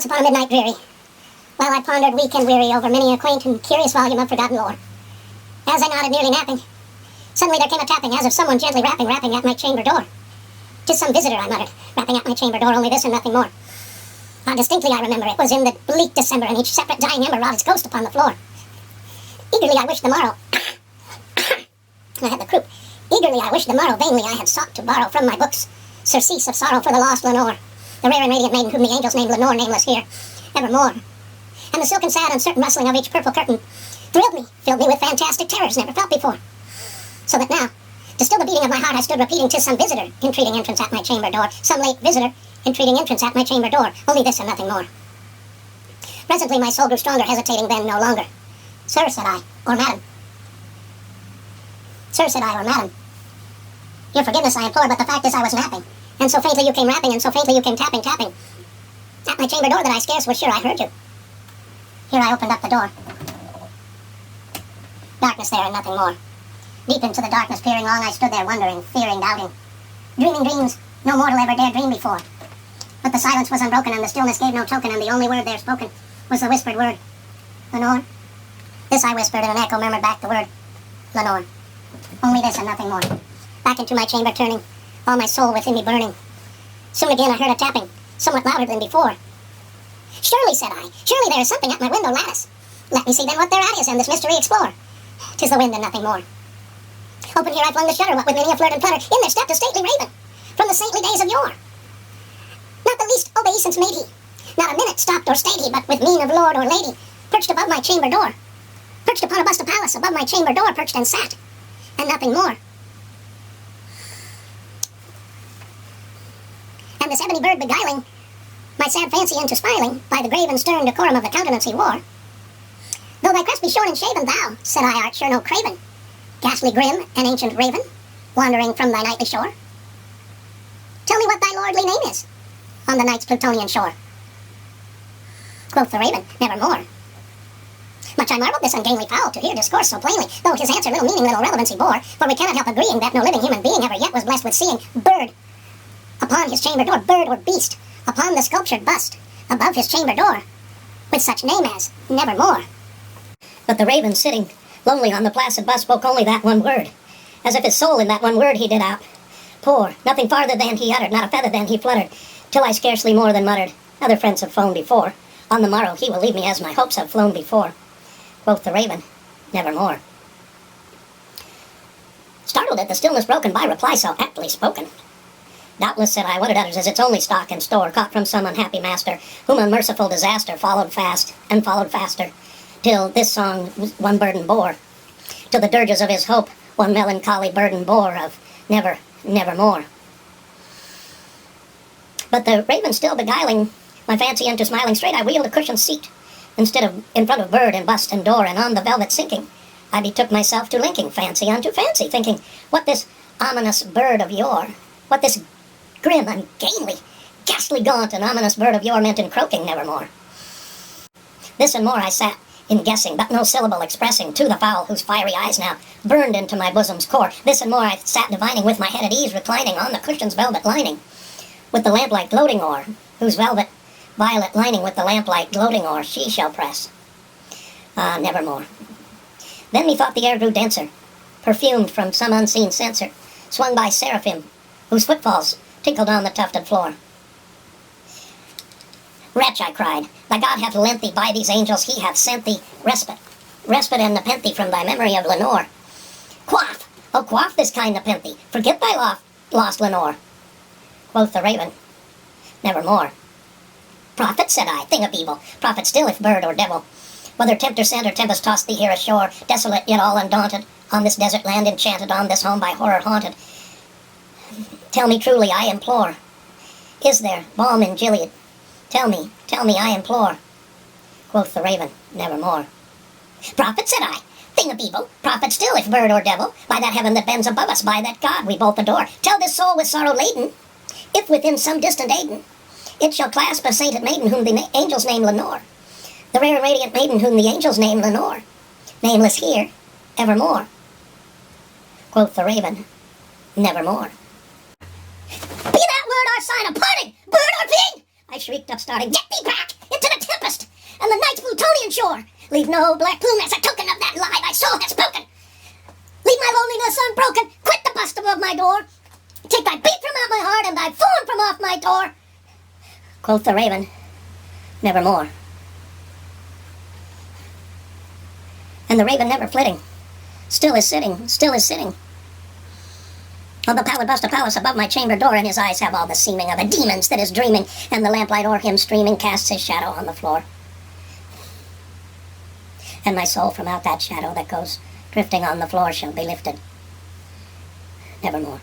Once upon a midnight dreary, while I pondered weak and weary over many a quaint and curious volume of forgotten lore, as I nodded nearly napping, suddenly there came a tapping as of someone gently rapping at my chamber door. "'Tis some visitor," I muttered, "rapping at my chamber door, only this and nothing more." Distinctly I remember it was in the bleak December, and each separate dying ember wrought its ghost upon the floor. Eagerly I wished the morrow, I had the croup. Eagerly I wished the morrow, vainly I had sought to borrow from my books surcease of sorrow for the lost Lenore, the rare and radiant maiden whom the angels named Lenore, nameless here, evermore. And the silken, sad, uncertain rustling of each purple curtain thrilled me, filled me with fantastic terrors never felt before. So that now, to still the beating of my heart, I stood repeating, "'Tis some visitor entreating entrance at my chamber door, some late visitor entreating entrance at my chamber door, only this and nothing more." Presently my soul grew stronger, hesitating then no longer. "Sir," said I, "or madam." "Sir," said I, "or madam, your forgiveness I implore, but the fact is I was napping, and so faintly you came rapping, and so faintly you came tapping at my chamber door that I scarce was sure I heard you." Here I opened up the door. Darkness there and nothing more. Deep into the darkness peering long I stood there wondering, fearing, doubting, dreaming dreams no mortal ever dared dream before. But the silence was unbroken and the stillness gave no token, and the only word there spoken was the whispered word, "Lenore." This I whispered, and an echo murmured back the word, "Lenore." Only this and nothing more. Back into my chamber turning, all my soul within me burning. Soon again I heard a tapping, somewhat louder than before. "Surely," said I, "surely there is something at my window lattice. Let me see then what thereat is, and this mystery explore. 'Tis the wind and nothing more." Open here I flung the shutter, what with many a flirt and flutter, in there stepped a stately raven, from the saintly days of yore. Not the least obeisance made he, not a minute stopped or stayed he, but with mien of lord or lady, perched above my chamber door, perched upon a bust of Pallas, above my chamber door perched and sat, and nothing more. And this ebony bird beguiling my sad fancy into smiling, by the grave and stern decorum of the countenance he wore. "Though thy crest be shorn and shaven, thou," said I, "art sure no craven, ghastly grim and ancient raven, wandering from thy nightly shore. Tell me what thy lordly name is, on the night's Plutonian shore." Quoth the raven, "Nevermore." Much I marveled this ungainly fowl to hear discourse so plainly, though his answer little meaning, little relevance he bore, for we cannot help agreeing that no living human being ever yet was blessed with seeing bird upon his chamber door, bird or beast, upon the sculptured bust, above his chamber door, with such name as Nevermore. But the raven sitting lonely on the placid bust spoke only that one word, as if his soul in that one word he did out pour. Nothing farther than he uttered, not a feather than he fluttered, till I scarcely more than muttered, "Other friends have flown before. On the morrow he will leave me as my hopes have flown before." Quoth the raven, "Nevermore." Startled at the stillness broken by reply so aptly spoken, "Doubtless," said I, "what it utters is its only stock and store, caught from some unhappy master, whom unmerciful disaster followed fast and followed faster, till this song one burden bore, till the dirges of his hope one melancholy burden bore of never, nevermore." But the raven still beguiling my fancy into smiling, straight I wheeled a cushioned seat, instead of in front of bird and bust and door, and on the velvet sinking, I betook myself to linking fancy unto fancy, thinking what this ominous bird of yore, what this grim, ungainly, ghastly, gaunt, and ominous bird of yore meant in croaking nevermore. This and more I sat in guessing, but no syllable expressing to the fowl whose fiery eyes now burned into my bosom's core. This and more I sat divining, with my head at ease reclining on the cushion's velvet lining, with the lamplight gloating o'er, whose velvet violet lining with the lamplight gloating o'er she shall press. Ah, nevermore. Then methought the air grew denser, perfumed from some unseen censer, swung by seraphim, whose footfalls tinkled on the tufted floor. "Wretch," I cried, "thy God hath lent thee, by these angels he hath sent thee respite, respite and nepenthe from thy memory of Lenore. Quaff, oh quaff this kind nepenthe, forget thy lost Lenore." Quoth the raven, "Nevermore." "Prophet," said I, "thing of evil, prophet still if bird or devil, whether tempter sent or tempest tossed thee here ashore, desolate yet all undaunted, on this desert land enchanted, on this home by horror haunted, tell me truly, I implore, is there balm in Gilead? Tell me, I implore." Quoth the raven, "Nevermore." "Prophet," said I, "thing of evil, prophet still if bird or devil, by that heaven that bends above us, by that God we both adore, tell this soul with sorrow laden, if within some distant Aden it shall clasp a sainted maiden whom the angels name Lenore, the rare and radiant maiden whom the angels name Lenore, nameless here, evermore." Quoth the raven, "Nevermore." "Be that word our sign of parting, bird or pig!" I shrieked, upstarting, "Get thee back! It lion sure. Leave no black plume as a token of that lie thy soul has spoken. Leave my loneliness unbroken. Quit the bust above my door. Take thy beat from out my heart and thy form from off my door. Quoth the raven, nevermore. And the raven never flitting, still is sitting. On the pallid bust of Pallas above my chamber door, and his eyes have all the seeming of a demon's that is dreaming, and the lamplight o'er him streaming casts his shadow on the floor. And my soul from out that shadow that goes drifting on the floor shall be lifted nevermore.